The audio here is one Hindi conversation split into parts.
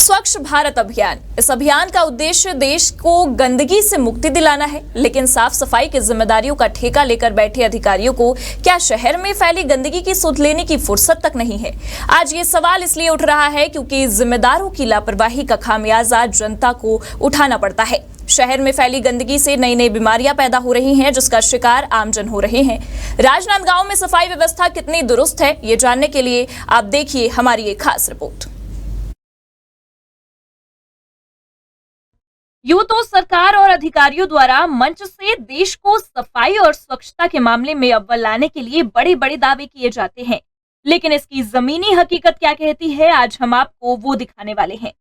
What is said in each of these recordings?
स्वच्छ भारत अभियान। इस अभियान का उद्देश्य देश को गंदगी से मुक्ति दिलाना है, लेकिन साफ सफाई की जिम्मेदारियों का ठेका लेकर बैठे अधिकारियों को क्या शहर में फैली गंदगी की सुध लेने की फुर्सत तक नहीं है? आज ये सवाल इसलिए उठ रहा है क्योंकि जिम्मेदारों की लापरवाही का खामियाजा जनता को उठाना पड़ता है। शहर में फैली गंदगी से नई नई बीमारियां पैदा हो रही हैं, जिसका शिकार आमजन हो रहे हैं। राजनांदगांव में सफाई व्यवस्था कितनी दुरुस्त है, ये जानने के लिए आप देखिए हमारी एक खास रिपोर्ट। यूं तो सरकार और अधिकारियों द्वारा मंच से देश को सफाई और स्वच्छता के मामले में अव्वल लाने के लिए बड़े बड़े दावे किए जाते हैं, लेकिन इसकी जमीनी हकीकत क्या कहती है, आज हम आपको वो दिखाने वाले हैं।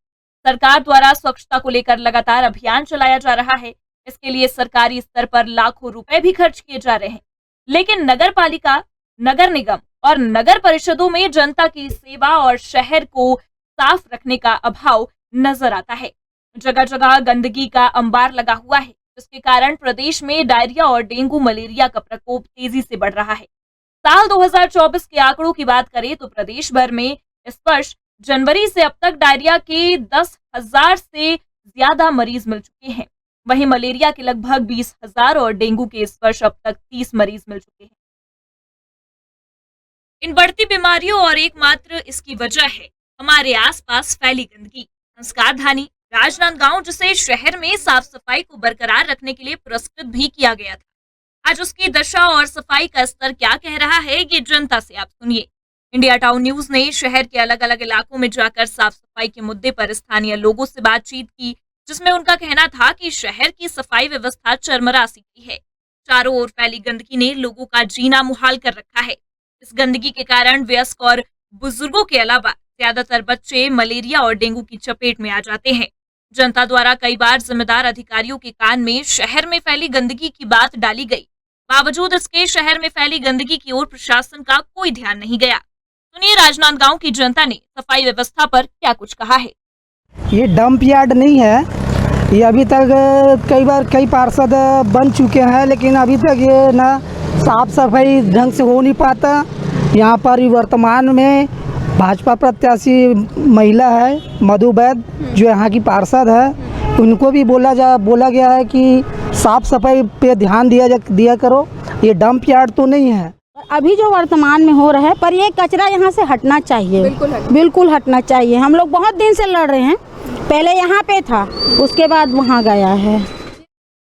सरकार द्वारा स्वच्छता को लेकर लगातार अभियान चलाया जा रहा है। इसके लिए सरकारी स्तर पर लाखों रुपए भी खर्च किए जा रहे हैं, लेकिन नगर पालिका, नगर निगम और नगर परिषदों में जनता की सेवा और शहर को साफ रखने का अभाव नजर आता है। जगह जगह गंदगी का अंबार लगा हुआ है, जिसके कारण प्रदेश में डायरिया और डेंगू मलेरिया का प्रकोप तेजी से बढ़ रहा है। साल 2024 के आंकड़ों की बात करें तो प्रदेश भर में इस वर्ष जनवरी से अब तक डायरिया के 10,000 से ज्यादा मरीज मिल चुके हैं। वहीं मलेरिया के लगभग 20,000 और डेंगू के इस वर्ष अब तक 30 मरीज मिल चुके हैं। इन बढ़ती बीमारियों और एकमात्र इसकी वजह है हमारे आसपास फैली गंदगी। संस्कार धानी राजनांदगांव, जिसे शहर में साफ सफाई को बरकरार रखने के लिए पुरस्कृत भी किया गया था, आज उसकी दशा और सफाई का स्तर क्या कह रहा है, ये जनता से आप सुनिए। इंडिया टाउन न्यूज ने शहर के अलग अलग इलाकों में जाकर साफ सफाई के मुद्दे पर स्थानीय लोगों से बातचीत की, जिसमें उनका कहना था कि शहर की सफाई व्यवस्था चरमरा सी गई है। चारों ओर फैली गंदगी ने लोगों का जीना मुहाल कर रखा है। इस गंदगी के कारण वयस्क और बुजुर्गों के अलावा ज्यादातर बच्चे मलेरिया और डेंगू की चपेट में आ जाते हैं। जनता द्वारा कई बार जिम्मेदार अधिकारियों के कान में शहर में फैली गंदगी की बात डाली गई, बावजूद इसके शहर में फैली गंदगी की ओर प्रशासन का कोई ध्यान नहीं गया। सुनिए राजनांदगांव की जनता ने सफाई व्यवस्था पर क्या कुछ कहा है। ये डंप यार्ड नहीं है, ये अभी तक कई पार्षद बन चुके हैं, लेकिन अभी तक ये ना साफ सफाई ढंग से हो नहीं पाता। यहाँ पर वर्तमान में भाजपा प्रत्याशी महिला है मधु वैद, जो यहाँ की पार्षद है, उनको भी बोला गया है कि साफ सफाई पे ध्यान दिया करो। ये डंप यार्ड तो नहीं है अभी जो वर्तमान में हो रहा है, पर ये कचरा यहाँ से हटना चाहिए, बिल्कुल हटना चाहिए। हम लोग बहुत दिन से लड़ रहे हैं, पहले यहाँ पे था, उसके बाद वहाँ गया है।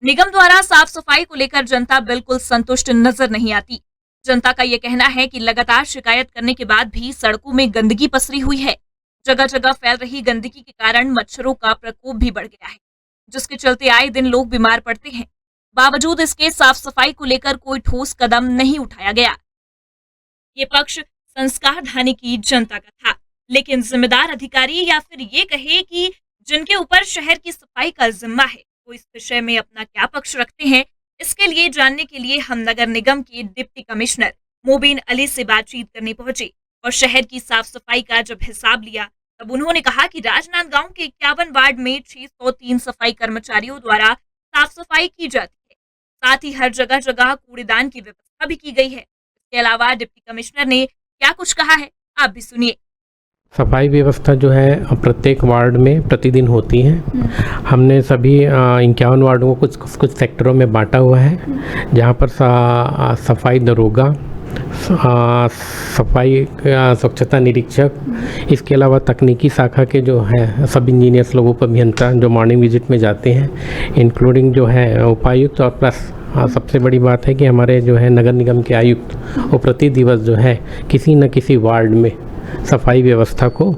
निगम द्वारा साफ सफाई को लेकर जनता बिल्कुल संतुष्ट नजर नहीं आती। जनता का ये कहना है कि लगातार शिकायत करने के बाद भी सड़कों में गंदगी पसरी हुई है। जगह जगह फैल रही गंदगी के कारण मच्छरों का प्रकोप भी बढ़ गया है, जिसके चलते आए दिन लोग बीमार पड़ते हैं। बावजूद इसके साफ सफाई को लेकर कोई ठोस कदम नहीं उठाया गया। ये पक्ष संस्कार धानी की जनता का था, लेकिन जिम्मेदार अधिकारी या फिर ये कहे कि जिनके ऊपर शहर की सफाई का जिम्मा है, वो इस विषय में अपना क्या पक्ष रखते हैं, इसके लिए जानने के लिए हम नगर निगम के डिप्टी कमिश्नर मोबिन अली से बातचीत करने पहुंचे और शहर की साफ सफाई का जब हिसाब लिया, तब उन्होंने कहा कि राजनांदगांव के 51 वार्ड में 603 सफाई कर्मचारियों द्वारा साफ सफाई की जाती है। साथ ही हर जगह जगह कूड़ेदान की व्यवस्था भी की गई है। इसके अलावा डिप्टी कमिश्नर ने क्या कुछ कहा है, आप भी सुनिए। सफाई व्यवस्था जो है प्रत्येक वार्ड में प्रतिदिन होती है। हमने सभी 51 वार्डों को कुछ सेक्टरों में बांटा हुआ है, जहाँ पर सफाई दरोगा, सफाई स्वच्छता निरीक्षक, इसके अलावा तकनीकी शाखा के जो है सब इंजीनियर्स लोगों पर अभियंता जो मॉर्निंग विजिट में जाते हैं, इंक्लूडिंग जो है उपायुक्त, और प्लस सबसे बड़ी बात है कि हमारे जो है नगर निगम के आयुक्त, वो प्रति दिवस जो है किसी न किसी वार्ड में सफाई व्यवस्था को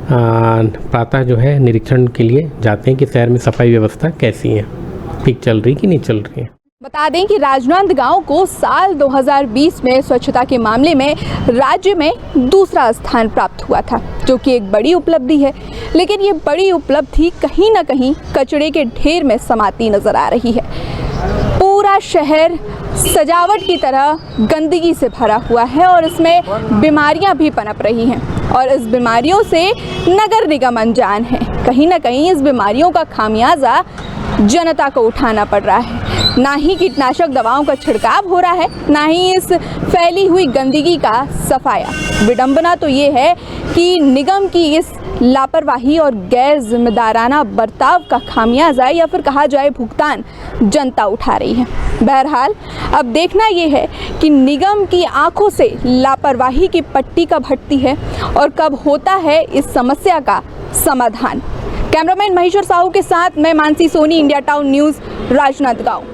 प्रातः जो है निरीक्षण के लिए जाते हैं कि शहर में सफाई व्यवस्था कैसी है, ठीक चल रही कि नहीं चल रही है। बता दें कि राजनांदगांव को साल 2020 में स्वच्छता के मामले में राज्य में दूसरा स्थान प्राप्त हुआ था, जो कि एक बड़ी उपलब्धि है। लेकिन ये बड़ी उपलब्धि कहीं ना कहीं कचरे के ढेर में समाती नजर आ रही है। पूरा शहर सजावट की तरह गंदगी से भरा हुआ है और इसमें बीमारियां भी पनप रही हैं, और इस बीमारियों से नगर निगम अनजान है। कहीं ना कहीं इस बीमारियों का खामियाजा जनता को उठाना पड़ रहा है। ना ही कीटनाशक दवाओं का छिड़काव हो रहा है, ना ही इस फैली हुई गंदगी का सफाया। विडंबना तो ये है कि निगम की इस लापरवाही और गैर जिम्मेदाराना बर्ताव का खामियाजा या फिर कहा जाए भुगतान जनता उठा रही है। बहरहाल अब देखना ये है कि निगम की आंखों से लापरवाही की पट्टी कब हटती है और कब होता है इस समस्या का समाधान। कैमरामैन महेश्वर साहू के साथ मैं Mansi Soni, India Town News, Rajnandgaon.